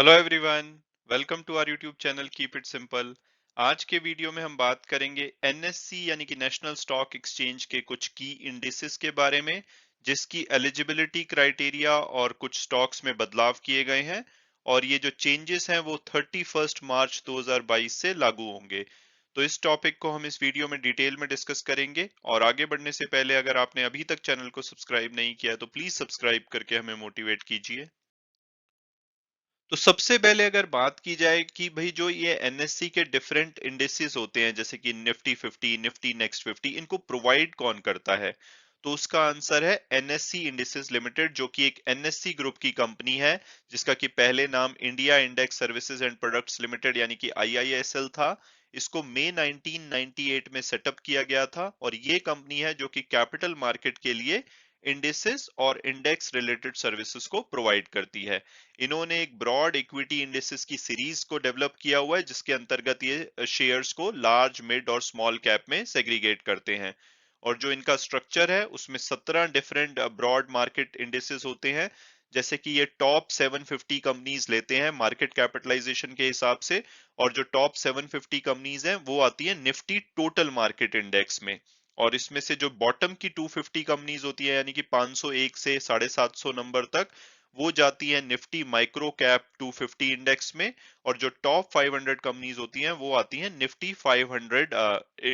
Hello everyone, welcome to our YouTube channel keep it simple. आज के video में हम बात करेंगे एनएससी यानी कि नेशनल स्टॉक एक्सचेंज के कुछ की इंडिसेस के बारे में, जिसकी एलिजिबिलिटी क्राइटेरिया और कुछ स्टॉक्स में बदलाव किए गए हैं। और ये जो चेंजेस हैं वो 31 मार्च 2022 से लागू होंगे। तो इस टॉपिक को हम इस वीडियो में डिटेल में डिस्कस करेंगे। और आगे बढ़ने से पहले अगर आपने अभी तक चैनल को सब्सक्राइब नहीं किया तो प्लीज सब्सक्राइब करके हमें मोटिवेट कीजिए। तो सबसे पहले अगर बात की जाए कि भाई जो ये एनएससी के डिफरेंट इंडेक्सेस होते हैं जैसे कि निफ्टी 50, निफ्टी नेक्स्ट 50, इनको प्रोवाइड कौन करता है? तो उसका आंसर है एनएससी इंडेक्सेस लिमिटेड, जो कि एक एनएससी ग्रुप की कंपनी है, जिसका कि पहले नाम India index services and products limited यानी कि आईआईएसएल था। इसको मई 1998 में सेटअप किया गया था और ये कंपनी है जो कि कैपिटल मार्केट के लिए इंडेक्सेस और इंडेक्स रिलेटेड सर्विसेज को प्रोवाइड करती है। इन्होंने एक ब्रॉड इक्विटी इंडेक्सेस की सीरीज को डेवलप किया हुआ है, जिसके अंतर्गत ये शेयर्स को लार्ज, मिड और स्मॉल कैप में सेग्रीगेट करते हैं। और जो इनका स्ट्रक्चर है उसमें 17 डिफरेंट ब्रॉड मार्केट इंडेक्सेस होते हैं। जैसे कि ये टॉप 750 कंपनीज लेते हैं मार्केट कैपिटलाइजेशन के हिसाब से। और जो टॉप 750 कंपनीज हैं वो आती है निफ्टी टोटल मार्केट इंडेक्स में। और इसमें से जो बॉटम की 250 कंपनीज होती है यानी कि 501 से 750 नंबर तक, वो जाती है निफ्टी माइक्रो कैप 250 इंडेक्स में। और जो टॉप 500 कंपनीज होती हैं वो आती हैं निफ्टी 500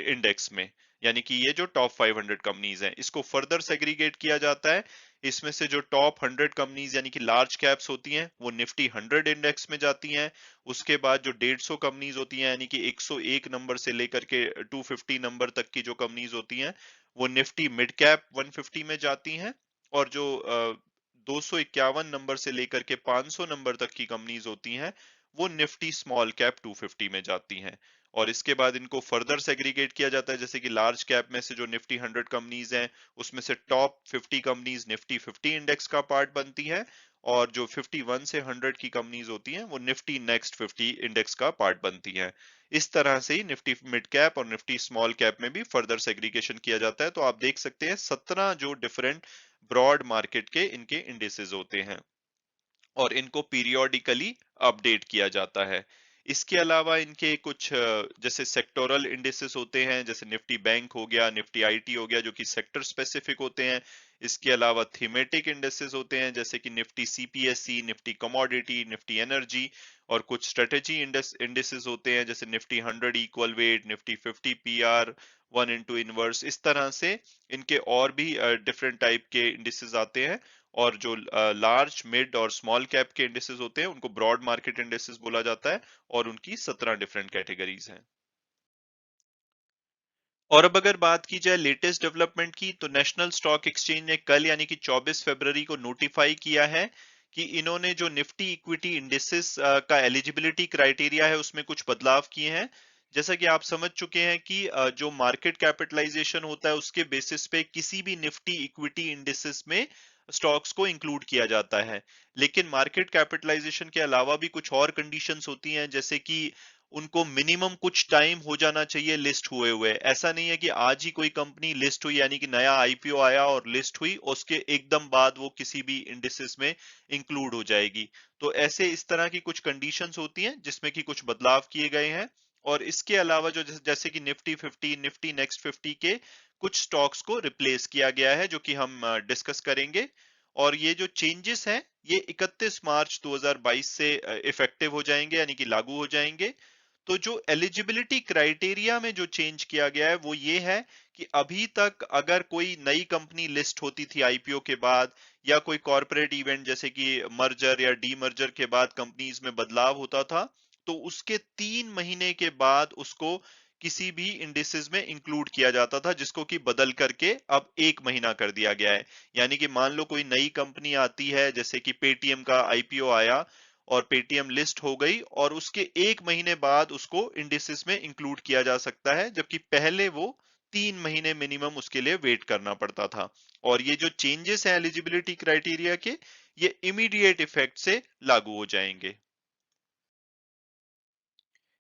इंडेक्स में। यानी कि ये जो टॉप 500 कंपनीज हैं इसको फर्दर सेग्रीगेट किया जाता है। इसमें से जो टॉप 100 कंपनीज यानी कि लार्ज कैप्स होती हैं वो निफ्टी 100 इंडेक्स में जाती हैं। उसके बाद जो 150 कंपनीज होती हैं यानी कि 101 नंबर से लेकर के 250 नंबर तक की जो कंपनीज होती हैं वो निफ्टी मिड कैप 150 में जाती हैं। और जो 251 नंबर से लेकर के 500 नंबर तक की कंपनीज होती हैं वो निफ्टी स्मॉल कैप 250 में जाती हैं। और इसके बाद इनको फर्दर सेग्रीगेट किया जाता है, जैसे कि लार्ज कैप में से जो निफ्टी 100 कंपनीज हैं उसमें से टॉप 50 कंपनीज निफ्टी 50 इंडेक्स का पार्ट बनती हैं। और जो 51 से 100 की कंपनीज होती हैं वो निफ्टी नेक्स्ट 50 इंडेक्स का पार्ट बनती हैं। इस तरह से ही निफ्टी मिड कैप और निफ्टी स्मॉल कैप में भी फर्दर सेग्रीगेशन किया जाता है। तो आप देख सकते हैं 17 जो डिफरेंट ब्रॉड मार्केट के इनके इंडेसेस होते हैं और इनको पीरियोडिकली अपडेट किया जाता है। इसके अलावा इनके कुछ जैसे सेक्टोरल इंडेसेस होते हैं, जैसे निफ्टी बैंक हो गया, निफ्टी आईटी हो गया, जो कि सेक्टर स्पेसिफिक होते हैं। इसके अलावा थीमेटिक इंडेसेस होते हैं जैसे कि Nifty CPSC, Nifty commodity, Nifty energy. और कुछ स्ट्रेटेजी इंडेसेस होते हैं जैसे Nifty 100 equal weight, Nifty 50 PR 1 into inverse. इस तरह से इनके और भी डिफरेंट टाइप के इंडेसेस आते हैं। और जो लार्ज, मिड और स्मॉल कैप के इंडेसेस होते हैं उनको ब्रॉड मार्केट इंडेसेस बोला जाता है। और उनकी 17 डिफरेंट कैटेगरीज हैं। और अब अगर बात की जाए लेटेस्ट डेवलपमेंट की, तो नेशनल स्टॉक एक्सचेंज ने कल यानी कि 24 फरवरी को नोटिफाई किया है कि इन्होंने जो निफ्टी इक्विटी इंडेसेस का एलिजिबिलिटी क्राइटेरिया है उसमें कुछ बदलाव किए हैं। जैसा कि आप समझ चुके हैं कि जो मार्केट कैपिटलाइजेशन होता है उसके बेसिस पे किसी भी निफ्टी इक्विटी इंडेसेस में स्टॉक्स को इंक्लूड किया जाता है। लेकिन मार्केट कैपिटलाइजेशन के अलावा भी कुछ और कंडीशंस होती हैं, जैसे कि उनको मिनिमम कुछ टाइम हो जाना चाहिए लिस्ट हुए हुए। ऐसा नहीं है कि आज ही कोई कंपनी लिस्ट हुई यानी कि नया आईपीओ आया और लिस्ट हुई, उसके एकदम बाद वो किसी भी इंडिसेस में इंक्लूड हो जाएगी। तो ऐसे इस तरह की कुछ कंडीशंस होती हैं जिसमें कि कुछ बदलाव किए गए हैं। और इसके अलावा जो जैसे कि निफ्टी 50, निफ्टी नेक्स्ट 50 के कुछ स्टॉक्स को रिप्लेस किया गया है, जो कि हम डिस्कस करेंगे। और ये जो चेंजेस हैं ये 31 मार्च 2022 से इफेक्टिव हो जाएंगे यानी कि लागू हो जाएंगे। तो जो एलिजिबिलिटी क्राइटेरिया में जो चेंज किया गया है वो ये है कि अभी तक अगर कोई नई कंपनी लिस्ट होती थी आईपीओ के बाद, या कोई कॉरपोरेट इवेंट जैसे कि मर्जर या डीमर्जर के बाद कंपनीज में बदलाव होता था, तो उसके 3 महीने के बाद उसको किसी भी इंडिसेस में इंक्लूड किया जाता था, जिसको कि बदल करके अब 1 महीना कर दिया गया है। यानी कि मान लो कोई नई कंपनी आती है, जैसे कि पेटीएम का आईपीओ आया और पेटीएम लिस्ट हो गई, और उसके 1 महीने बाद उसको इंडिसेस में इंक्लूड किया जा सकता है, जबकि पहले वो 3 महीने मिनिमम उसके लिए वेट करना पड़ता था। और ये जो चेंजेस हैं एलिजिबिलिटी क्राइटेरिया के, ये इमीडिएट इफेक्ट से लागू हो जाएंगे।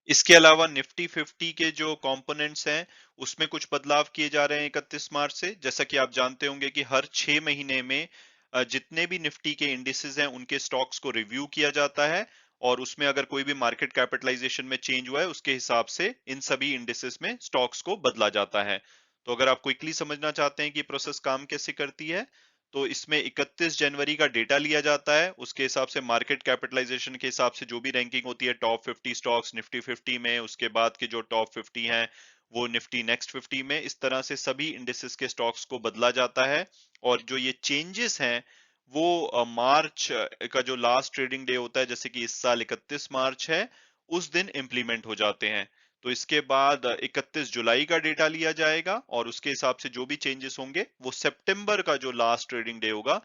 इसके अलावा निफ्टी 50 के जो कंपोनेंट्स हैं उसमें कुछ बदलाव किए जा रहे हैं 31 मार्च से। जैसा कि आप जानते होंगे कि हर 6 महीने में जितने भी निफ्टी के इंडिसेस हैं उनके स्टॉक्स को रिव्यू किया जाता है। और उसमें अगर कोई भी मार्केट कैपिटलाइजेशन में चेंज हुआ है उसके हिसाब से इन सभी इंडिसेस में स्टॉक्स को बदला जाता है। तो अगर आप क्विकली समझना चाहते हैं कि प्रोसेस काम कैसे करती है, तो इसमें 31 जनवरी का डेटा लिया जाता है, उसके हिसाब से मार्केट कैपिटलाइजेशन के हिसाब से जो भी रैंकिंग होती है टॉप 50 स्टॉक्स निफ्टी 50 में, उसके बाद के जो टॉप 50 हैं वो निफ्टी नेक्स्ट 50 में, इस तरह से सभी इंडिसेस के स्टॉक्स को बदला जाता है। और जो ये चेंजेस हैं वो मार्च का जो लास्ट ट्रेडिंग डे होता है, जैसे कि इस साल 31 मार्च है, उस दिन इंप्लीमेंट हो जाते हैं। तो इसके बाद 31 जुलाई का डेटा लिया जाएगा और उसके हिसाब से जो भी चेंजेस होंगे वो सितंबर का जो लास्ट ट्रेडिंग डे होगा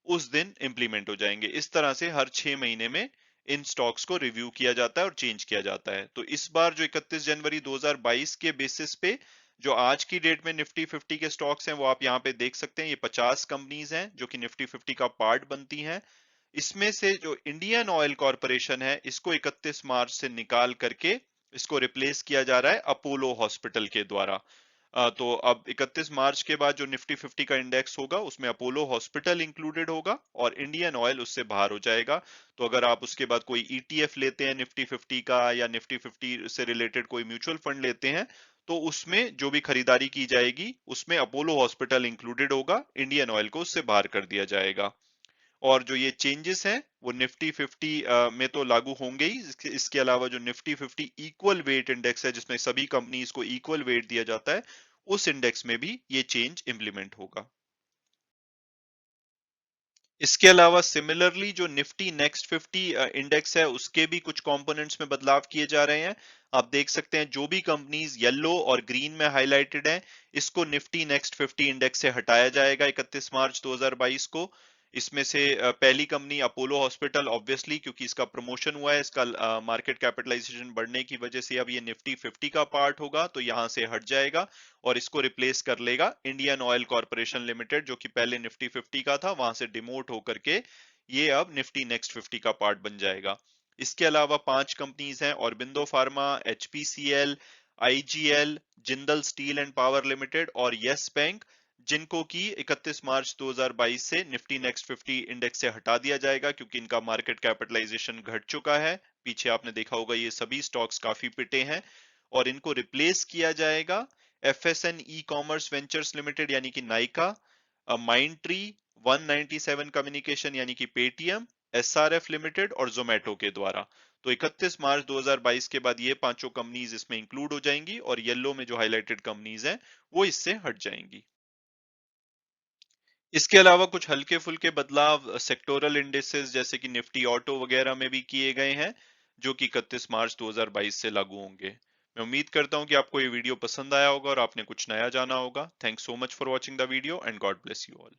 उस दिन इंप्लीमेंट हो जाएंगे। इस तरह से हर 6 महीने में इन स्टॉक्स को रिव्यू किया जाता है और चेंज किया जाता है। तो इस बार जो 31 जनवरी 2022 के बेसिस पे जो आज की डेट में निफ्टी 50 के स्टॉक्स हैं वो आप यहाँ पे देख सकते हैं। ये 50 कंपनीज हैं जो कि निफ्टी 50 का पार्ट बनती हैं। इसमें से जो इंडियन ऑयल कॉरपोरेशन है इसको 31 मार्च से निकाल करके इसको रिप्लेस किया जा रहा है अपोलो हॉस्पिटल के द्वारा। तो अब 31 मार्च के बाद जो निफ्टी 50 का इंडेक्स होगा उसमें अपोलो हॉस्पिटल इंक्लूडेड होगा और इंडियन ऑयल उससे बाहर हो जाएगा। तो अगर आप उसके बाद कोई ईटीएफ लेते हैं निफ्टी 50 का या निफ्टी 50 से रिलेटेड कोई म्यूचुअल फंड लेते हैं तो उसमें जो भी खरीदारी की जाएगी उसमें अपोलो हॉस्पिटल इंक्लूडेड होगा, इंडियन ऑयल को उससे बाहर कर दिया जाएगा। और जो ये चेंजेस हैं वो निफ्टी 50 में तो लागू होंगे ही, इसके अलावा जो निफ्टी 50 इक्वल वेट इंडेक्स है जिसमें सभी कंपनीज को इक्वल वेट दिया जाता है, उस इंडेक्स में भी ये चेंज इंप्लीमेंट होगा। इसके अलावा सिमिलरली जो निफ्टी नेक्स्ट 50 इंडेक्स है उसके भी कुछ कंपोनेंट्स में बदलाव किए जा रहे हैं। आप देख सकते हैं जो भी कंपनीज येलो और ग्रीन में हाईलाइटेड हैं इसको निफ्टी नेक्स्ट 50 इंडेक्स से हटाया जाएगा 31 मार्च 2022 को। इसमें से पहली कंपनी अपोलो हॉस्पिटल, ऑब्वियसली क्योंकि इसका प्रमोशन हुआ है, इसका मार्केट कैपिटलाइजेशन बढ़ने की वजह से अब ये निफ्टी 50 का पार्ट होगा तो यहां से हट जाएगा और इसको रिप्लेस कर लेगा इंडियन ऑयल कॉर्पोरेशन लिमिटेड जो कि पहले निफ्टी 50 का था, वहां से डिमोट होकर के ये अब निफ्टी नेक्स्ट 50 का पार्ट बन जाएगा। इसके अलावा 5 कंपनीज हैं, Aurobindo pharma, HPCL, IGL, Jindal steel and power limited और यस बैंक, जिनको कि 31 मार्च 2022 से निफ्टी नेक्स्ट 50 इंडेक्स से हटा दिया जाएगा क्योंकि इनका मार्केट कैपिटलाइजेशन घट चुका है। पीछे आपने देखा होगा ये सभी स्टॉक्स काफी पिटे हैं और इनको रिप्लेस किया जाएगा एफएसएन ई कॉमर्स वेंचर्स लिमिटेड यानी कि नाइका, माइंड ट्री, 197 कम्युनिकेशन यानी कि पेटीएम, एसआरएफ लिमिटेड और जोमेटो के द्वारा। तो 31 मार्च 2022 के बाद ये पांचों कंपनीज इसमें इंक्लूड हो जाएंगी और येलो में जो हाईलाइटेड कंपनीज हैं वो इससे हट जाएंगी। इसके अलावा कुछ हल्के फुल्के बदलाव सेक्टोरल इंडिसेस जैसे कि निफ्टी ऑटो वगैरह में भी किए गए हैं जो कि 31 मार्च 2022 से लागू होंगे। मैं उम्मीद करता हूं कि आपको ये वीडियो पसंद आया होगा और आपने कुछ नया जाना होगा। Thanks so much for watching the video and God bless you all.